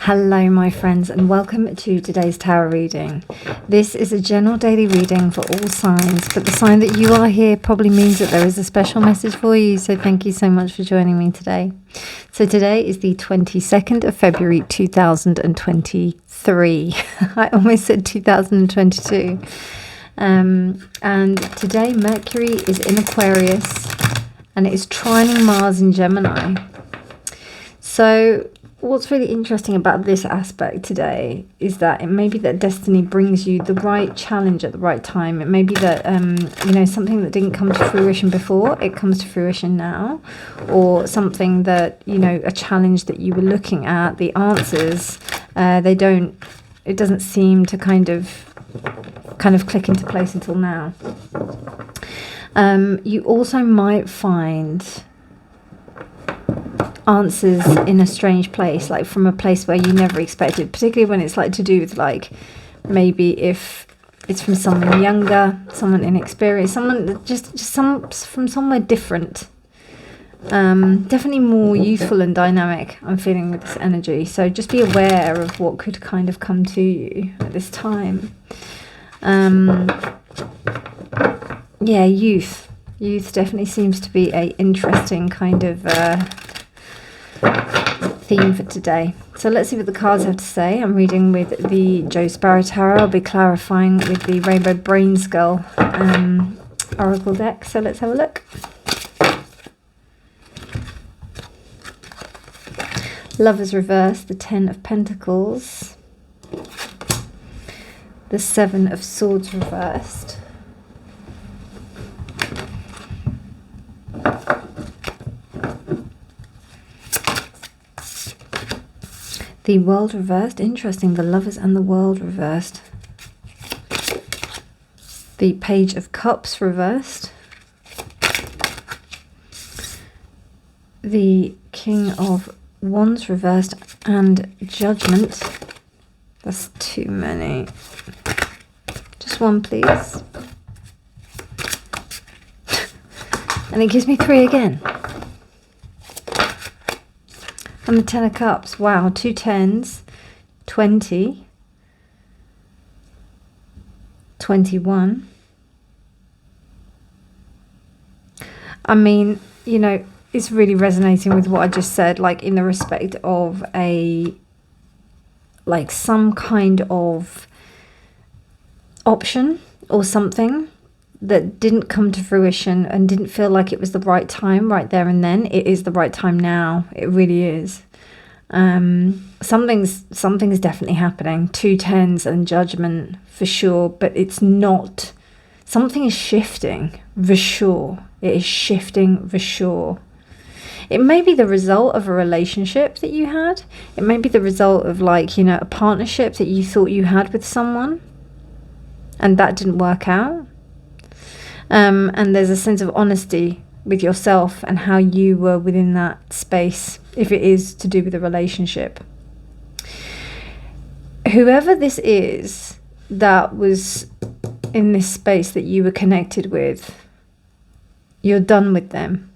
Hello my friends, and welcome to today's tarot reading. This is a general daily reading for all signs, but the sign that you are here probably means that there is a special message for you, so thank you so much for joining me today. So today is the 22nd of February 2023. I almost said 2022. And today Mercury is in Aquarius and it is trining Mars in Gemini. So what's really interesting about this aspect today is that it may be that destiny brings you the right challenge at the right time. It may be that, something that didn't come to fruition before, it comes to fruition now. Or something that, a challenge that you were looking at, the answers, it doesn't seem to kind of click into place until now. You also might find answers in a strange place, like from a place where you never expected, particularly when it's like to do with like maybe if it's from someone younger, someone inexperienced, someone just from somewhere different. Definitely more youthful and dynamic, I'm feeling, with this energy. So just be aware of what could kind of come to you at this time. Youth definitely seems to be a interesting kind of theme for today. So let's see what the cards have to say. I'm reading with the Joe Sparrow Tarot. I'll be clarifying with the Rainbow Brain Skull Oracle deck. So let's have a look. Lovers reversed, the 10 of Pentacles, the 7 of Swords reversed, the World reversed. Interesting, the Lovers and the World reversed. The Page of Cups reversed. The King of Wands reversed, and Judgment. That's too many. Just one, please. And it gives me 3 again. And the 10 of Cups. Wow, 2 10s, 20, 21. I mean, it's really resonating with what I just said, like in the respect of some kind of option or something that didn't come to fruition and didn't feel like it was the right time right there and then. It is the right time now. It really is. Something's definitely happening. 2 10s and Judgment for sure, but it's not. Something is shifting for sure. It is shifting for sure. It may be the result of a relationship that you had. It may be the result of a partnership that you thought you had with someone and that didn't work out. And there's a sense of honesty with yourself and how you were within that space, if it is to do with a relationship. Whoever this is that was in this space that you were connected with, you're done with them.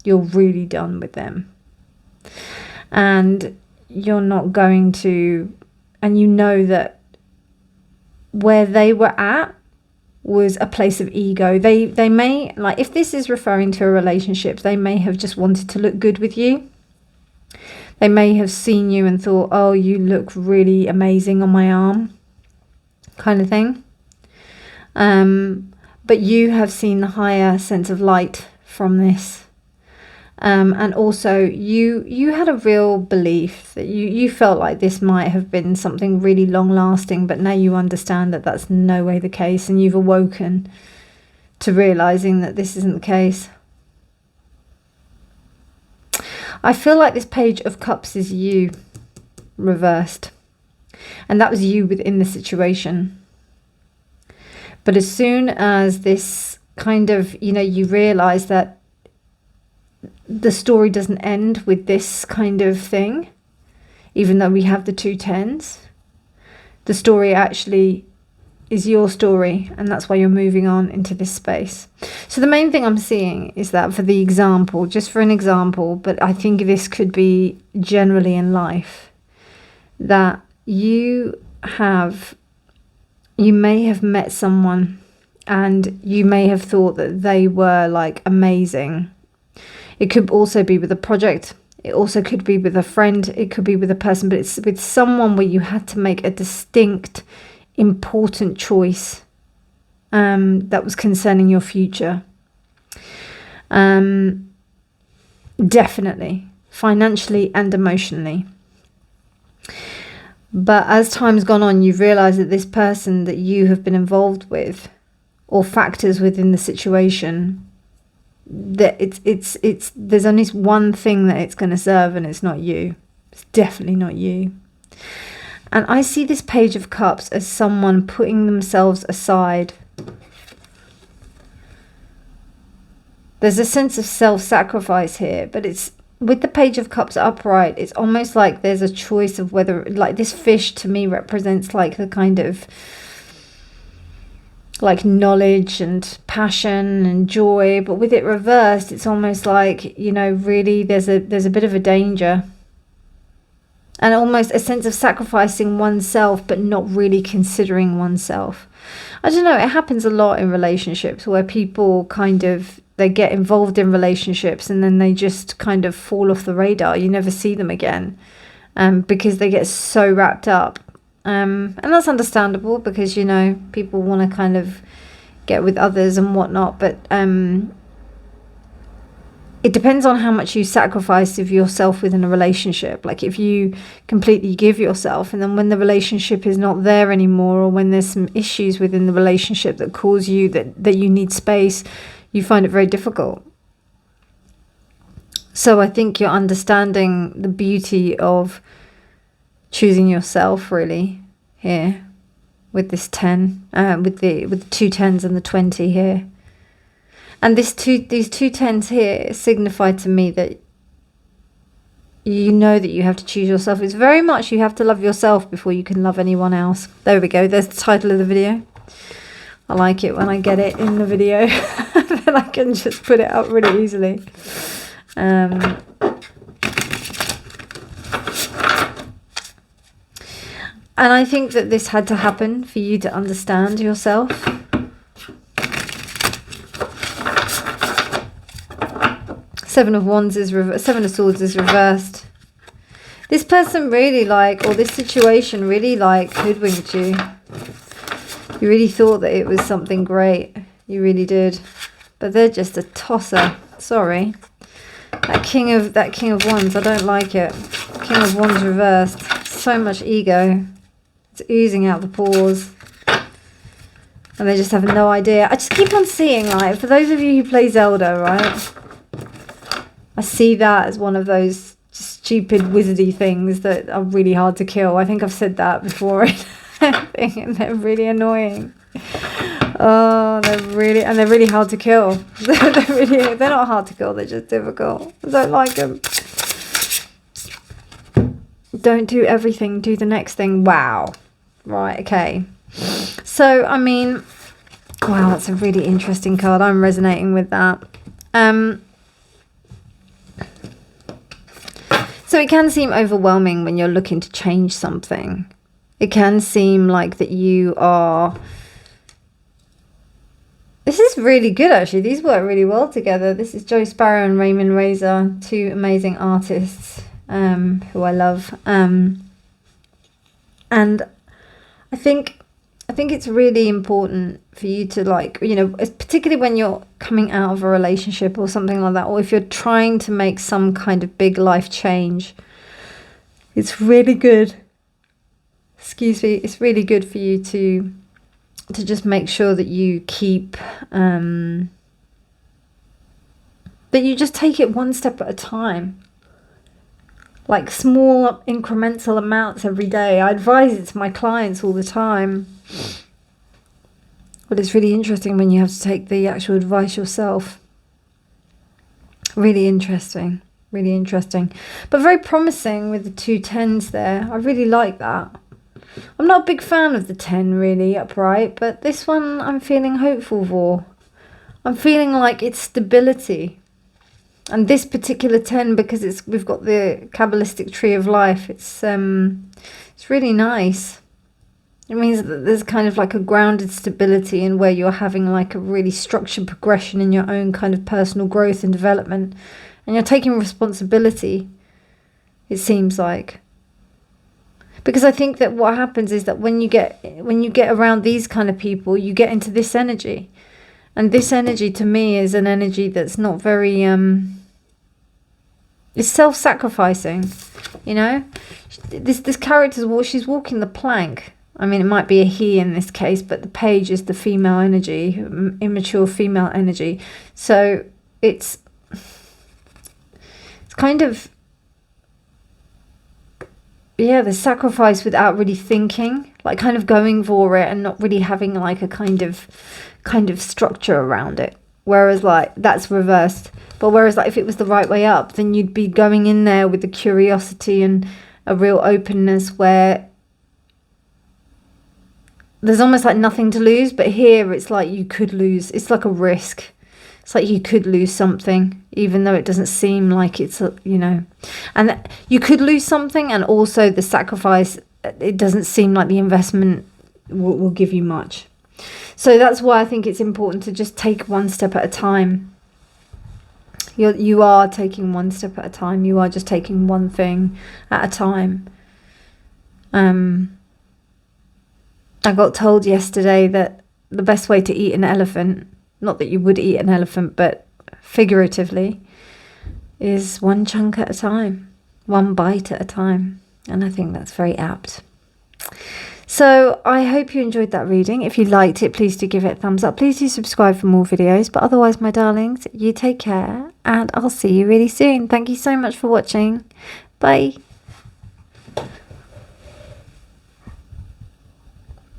You're really done with them. And you're not going to, and you know that where they were at was a place of ego. They may, if this is referring to a relationship, they may have just wanted to look good with you. They may have seen you and thought, oh, you look really amazing on my arm, kind of thing. But you have seen the higher sense of light from this. And also you had a real belief that you felt like this might have been something really long lasting, but now you understand that that's no way the case, and you've awoken to realizing that this isn't the case. I feel like this Page of Cups is you reversed, and that was you within the situation. But as soon as this kind of, you realize that the story doesn't end with this kind of thing, even though we have the 2 10s, the story actually is your story, and that's why you're moving on into this space. So the main thing I'm seeing is that, for the example, just for an example, but I think this could be generally in life, that you may have met someone and you may have thought that they were like amazing. It could also be with a project. It also could be with a friend. It could be with a person, but it's with someone where you had to make a distinct, important choice that was concerning your future. Definitely, financially and emotionally. But as time's gone on, you've realised that this person that you have been involved with, or factors within the situation, that it's there's only one thing that it's going to serve, and it's not you. It's definitely not you. And I see this Page of Cups as someone putting themselves aside. There's a sense of self-sacrifice here, but it's with the Page of Cups upright, it's almost like there's a choice of whether, like, this fish to me represents like the kind of like knowledge and passion and joy, but with it reversed, it's almost like, you know, really there's a bit of a danger and almost a sense of sacrificing oneself but not really considering oneself. I don't know, it happens a lot in relationships where people kind of, they get involved in relationships and then they just kind of fall off the radar. You never see them again because they get so wrapped up. And that's understandable because, you know, people want to kind of get with others and whatnot. But it depends on how much you sacrifice of yourself within a relationship. Like if you completely give yourself and then when the relationship is not there anymore, or when there's some issues within the relationship that cause you that you need space, you find it very difficult. So I think you're understanding the beauty of choosing yourself really here with this 10, with the 2 10s and the 20 here. And these two 10s here signify to me that you know that you have to choose yourself. It's very much you have to love yourself before you can love anyone else. There we go. There's the title of the video. I like it when I get it in the video. Then I can just put it up really easily. And I think that this had to happen for you to understand yourself. Seven of Wands is Seven of Swords is reversed. This person really like, or this situation really like hoodwinked you. You really thought that it was something great. You really did. But they're just a tosser. Sorry. That King of Wands, I don't like it. King of Wands reversed. So much ego. It's oozing out the pores. And they just have no idea. I just keep on seeing, like, for those of you who play Zelda, right? I see that as one of those stupid wizardy things that are really hard to kill. I think I've said that before. And they're really annoying. Oh, they're really hard to kill. They're not hard to kill, they're just difficult. I don't like them. Don't do everything, do the next thing. Wow. Right, okay. So, I mean, wow, that's a really interesting card. I'm resonating with that. So it can seem overwhelming when you're looking to change something. It can seem like that you are... This is really good, actually. These work really well together. This is Joe Sparrow and Raymond Razor, two amazing artists who I love. And I think it's really important for you to, like, you know, particularly when you're coming out of a relationship or something like that, or if you're trying to make some kind of big life change, it's really good. Excuse me. It's really good for you to just make sure that you keep, that you just take it one step at a time. Like small incremental amounts every day. I advise it to my clients all the time. But it's really interesting when you have to take the actual advice yourself. Really interesting. Really interesting. But very promising with the 2 10s there. I really like that. I'm not a big fan of the 10 really upright, but this one I'm feeling hopeful for. I'm feeling like it's stability. And this particular 10, because we've got the Kabbalistic tree of life, it's really nice. It means that there's kind of like a grounded stability in where you're having like a really structured progression in your own kind of personal growth and development. And you're taking responsibility, it seems like. Because I think that what happens is that when you get around these kind of people, you get into this energy. And this energy to me is an energy that's not very, it's self-sacrificing, you know. This character's she's walking the plank. I mean, it might be a he in this case, but the page is the female energy, immature female energy. So it's kind of, yeah, the sacrifice without really thinking, like kind of going for it and not really having like a kind of structure around it. Whereas like that's reversed. But whereas like if it was the right way up, then you'd be going in there with the curiosity and a real openness where there's almost like nothing to lose. But here it's like you could lose. It's like a risk. It's like you could lose something, even though it doesn't seem like it's, you know. And you could lose something, and also the sacrifice, it doesn't seem like the investment will give you much. So that's why I think it's important to just take one step at a time. You are taking one step at a time. You are just taking one thing at a time. I got told yesterday that the best way to eat an elephant, not that you would eat an elephant, but figuratively, is one chunk at a time, one bite at a time. And I think that's very apt. So I hope you enjoyed that reading. If you liked it, please do give it a thumbs up. Please do subscribe for more videos. But otherwise, my darlings, you take care and I'll see you really soon. Thank you so much for watching. Bye.